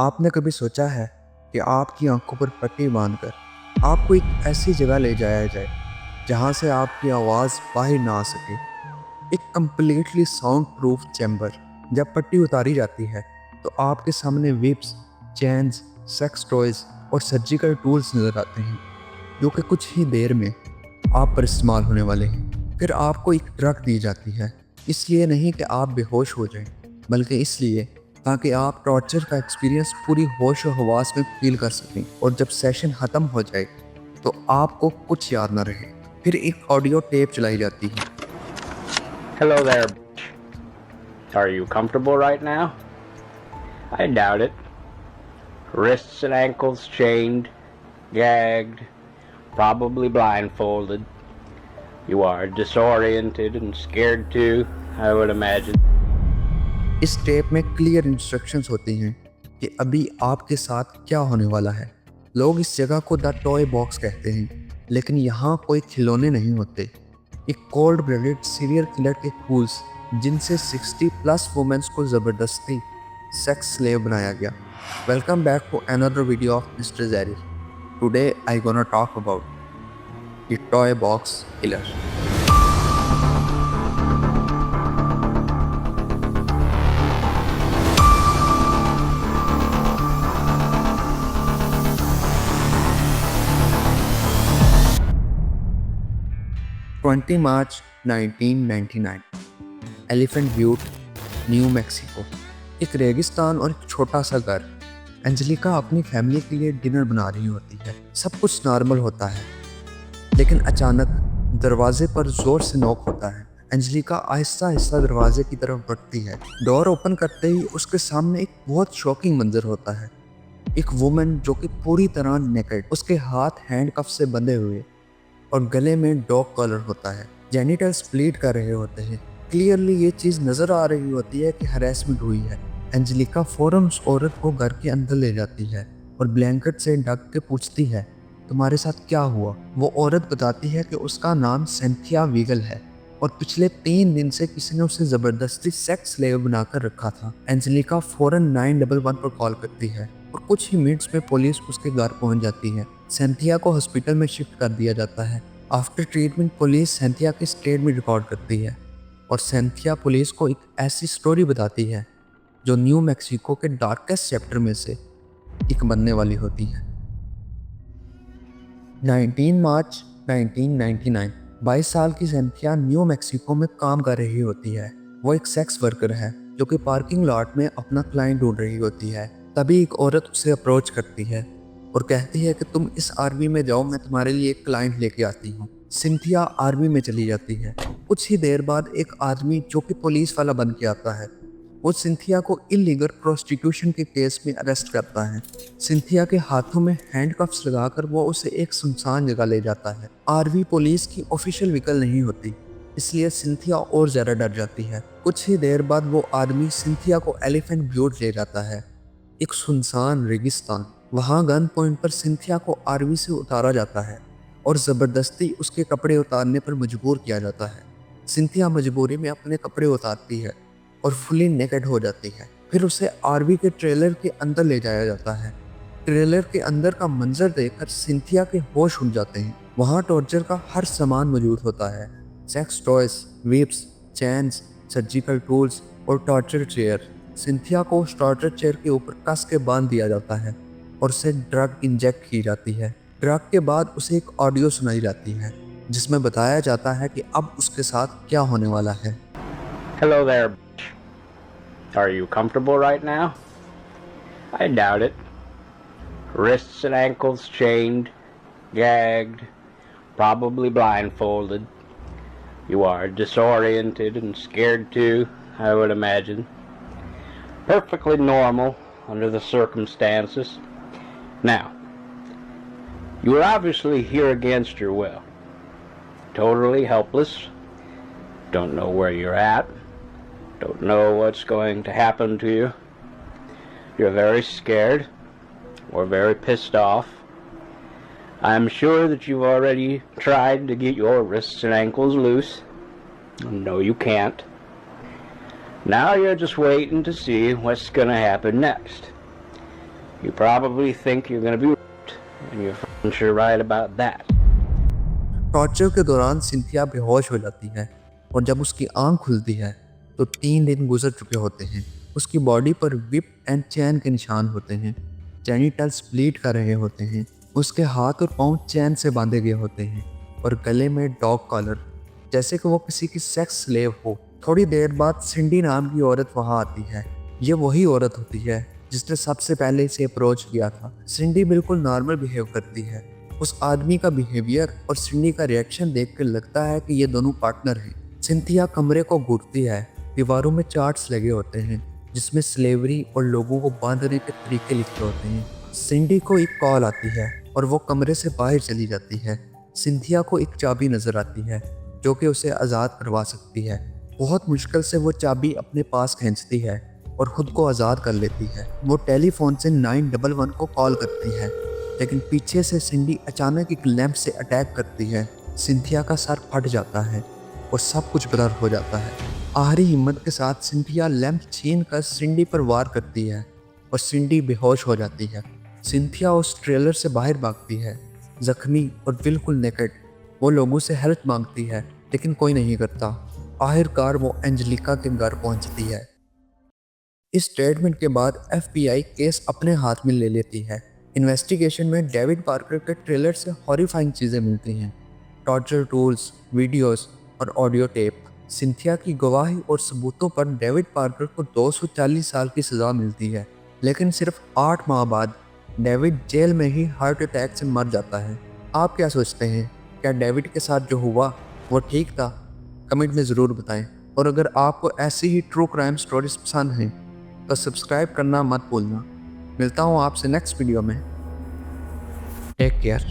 आपने कभी सोचा है कि आपकी आंखों पर पट्टी बांधकर आपको एक ऐसी जगह ले जाया जाए जहां से आपकी आवाज़ बाहर ना आ सके, एक कंप्लीटली साउंड प्रूफ चैम्बर। जब पट्टी उतारी जाती है तो आपके सामने विप्स, चैन्स, सेक्स टॉयज और सर्जिकल टूल्स नज़र आते हैं जो कि कुछ ही देर में आप पर इस्तेमाल होने वाले हैं। फिर आपको एक ड्रग दी जाती है, इसलिए नहीं कि आप बेहोश हो जाएं, बल्कि इसलिए ताकि आप टॉर्चर का एक्सपीरियंस पूरी होश और हवास में फील कर सकें। और जब सेशन ख़त्म हो जाए तो आपको कुछ याद ना रहे। फिर एक ऑडियो टेप चलाई जाती है। Hello there, bitch. Are you comfortable right now? I doubt it. Wrists and ankles chained, gagged, probably blindfolded. You are disoriented and scared too, I would imagine. इस टेप में क्लियर इंस्ट्रक्शंस होती हैं कि अभी आपके साथ क्या होने वाला है। लोग इस जगह को द टॉय बॉक्स कहते हैं, लेकिन यहाँ कोई खिलौने नहीं होते। एक कोल्ड ब्लडेड सीरियल किलर के टूल्स जिनसे 60+ वुमेन्स को ज़बरदस्ती सेक्स स्लेव बनाया गया। Welcome back to another video of mister Zairy. Today I gonna talk about the toy box killer. 20 March 1999, Elephant Butte, New Mexico. एक रेगिस्तान और एक छोटा सा घर। एंजेलिका अपनी फैमिली के लिए डिनर बना रही होती है। सब कुछ नॉर्मल होता है, लेकिन अचानक दरवाजे पर जोर से नॉक होता है। एंजेलिका आहिस्ता आहिस्ता दरवाजे की तरफ बढ़ती है। डोर ओपन करते ही उसके सामने एक बहुत शॉकिंग मंजर होता है। एक वुमन जो कि पूरी तरह नेकेड, उसके हाथ हैंडकफ से बंधे हुए और गले में डॉग कॉलर होता है। जेनिटल्स ब्लीड कर रहे होते हैं। क्लियरली ये चीज़ नज़र आ रही होती है कि हरेसमेंट हुई है। एंजेलिका फ़ौरन उस औरत को घर के अंदर ले जाती है और ब्लैंकेट से ढक के पूछती है, तुम्हारे साथ क्या हुआ? वो औरत बताती है कि उसका नाम सिंथिया वीगल है और पिछले 3 दिन से किसी ने उसे ज़बरदस्ती सेक्स स्लेव बनाकर रखा था। एंजेलिका फ़ौरन 911 पर कॉल करती है और कुछ ही मिनट्स में पुलिस उसके घर पहुंच जाती है। सिंथिया को हॉस्पिटल में शिफ्ट कर दिया जाता है। आफ्टर ट्रीटमेंट पुलिस सिंथिया की स्टेटमेंट रिकॉर्ड करती है और सिंथिया पुलिस को एक ऐसी स्टोरी बताती है जो न्यू मैक्सिको के डार्केस्ट चैप्टर में से एक बनने वाली होती है। 19 मार्च 1999, 22 साल की सिंथिया न्यू मैक्सिको में काम कर रही होती है। वो एक सेक्स वर्कर है जो कि पार्किंग लॉट में अपना क्लाइंट ढूंढ रही होती है। तभी एक औरत उसे अप्रोच करती है और कहती है कि तुम इस आरवी में जाओ, मैं तुम्हारे लिए एक क्लाइंट लेके आती हूँ। सिंथिया आरवी में चली जाती है। कुछ ही देर बाद एक आदमी जो कि पुलिस वाला बन के आता है, वो सिंथिया को इलीगल प्रोस्टिट्यूशन के केस में अरेस्ट करता है। सिंथिया के हाथों में हैंडकफ्स लगाकर वो उसे एक सुनसान जगह ले जाता है। आरवी पुलिस की ऑफिशियल व्हीकल नहीं होती, इसलिए सिंथिया और ज़्यादा डर जाती है। कुछ ही देर बाद वो आदमी सिंथिया को एलिफेंट ब्यूट ले जाता है, एक सुनसान रेगिस्तान। वहाँ गन पॉइंट पर सिंथिया को आरवी से उतारा जाता है और ज़बरदस्ती उसके कपड़े उतारने पर मजबूर किया जाता है। सिंथिया मजबूरी में अपने कपड़े उतारती है और फुली नेकेड हो जाती है। फिर उसे आरवी के ट्रेलर के अंदर ले जाया जाता है। ट्रेलर के अंदर का मंजर देखकर सिंथिया के होश उड़ जाते हैं। वहाँ टॉर्चर का हर सामान मौजूद होता है, सेक्स टॉयज, विप्स, चैन्स, सर्जिकल टूल्स और टॉर्चर चेयर। सिंथिया को उस टॉर्चर चेयर के ऊपर कस के बांध दिया जाता है और उसे ड्रग इंजेक्ट की जाती है। ड्रग के बाद उसे एक ऑडियो सुनाई जाती है जिसमें बताया जाता है कि अब उसके साथ क्या होने वाला है। Hello there, bitch. Are you comfortable right now? I doubt it. Wrists and ankles chained, gagged, probably blindfolded. You are disoriented and scared too, I would imagine. Perfectly normal under the circumstances. Now, you are obviously here against your will. Totally helpless. Don't know where you're at. Don't know what's going to happen to you. You're very scared or very pissed off. I'm sure that you've already tried to get your wrists and ankles loose. No, you can't. Now you're just waiting to see what's going to happen next. You probably think you're gonna be raped, and you're f***ing sure right about that. Torture के दौरान Cynthia बेहोश हो जाती है और जब उसकी आंख खुलती है तो 3 दिन गुजर चुके होते हैं। उसकी बॉडी पर विप एंड चैन के निशान होते हैं, जेनिटल्स ब्लीड कर रहे होते हैं, उसके हाथ और पाँव चैन से बांधे गए होते हैं और गले में डॉग कॉलर, जैसे कि वो किसी की सेक्स स्लेव हो। थोड़ी देर बाद सिंडी नाम की औरत वहाँ आती है। ये वही औरत होती है जिसने सबसे पहले इसे अप्रोच किया था। सिंडी बिल्कुल नॉर्मल बिहेव करती है। उस आदमी का बिहेवियर और सिंडी का रिएक्शन देखकर लगता है कि ये दोनों पार्टनर हैं। सिंथिया कमरे को घूरती है। दीवारों में चार्ट्स लगे होते हैं जिसमें स्लेवरी और लोगों को बांधने के तरीके लिखे होते हैं। सिंडी को एक कॉल आती है और वो कमरे से बाहर चली जाती है। सिंथिया को एक चाबी नजर आती है जो कि उसे आज़ाद करवा सकती है। बहुत मुश्किल से वो चाबी अपने पास खींचती है और ख़ुद को आज़ाद कर लेती है। वो टेलीफोन से 911 को कॉल करती है, लेकिन पीछे से सिंडी अचानक एक लैंप से अटैक करती है। सिंथिया का सर फट जाता है और सब कुछ ब्लर हो जाता है। आखिरी हिम्मत के साथ सिंथिया लैंप छीन कर सिंडी पर वार करती है और सिंडी बेहोश हो जाती है। सिंथिया उस ट्रेलर से बाहर भागती है, जख्मी और बिल्कुल नेकेड। वो लोगों से हेल्प मांगती है लेकिन कोई नहीं करता। आखिरकार वो एंजेलिका के घर पहुंचती है। इस स्टेटमेंट के बाद FBI केस अपने हाथ में ले लेती है। इन्वेस्टिगेशन में डेविड पार्कर के ट्रेलर से हॉरिफाइंग चीज़ें मिलती हैं, टॉर्चर टूल्स, वीडियोस और ऑडियो टेप। सिंथिया की गवाही और सबूतों पर डेविड पार्कर को 240 साल की सज़ा मिलती है, लेकिन सिर्फ 8 माह बाद डेविड जेल में ही हार्ट अटैक से मर जाता है। आप क्या सोचते हैं, क्या डेविड के साथ जो हुआ वो ठीक था? कमेंट में ज़रूर बताएं। और अगर आपको ऐसी ही ट्रू क्राइम स्टोरीज पसंद हैं तो सब्सक्राइब करना मत भूलना। मिलता हूँ आपसे नेक्स्ट वीडियो में। Take care.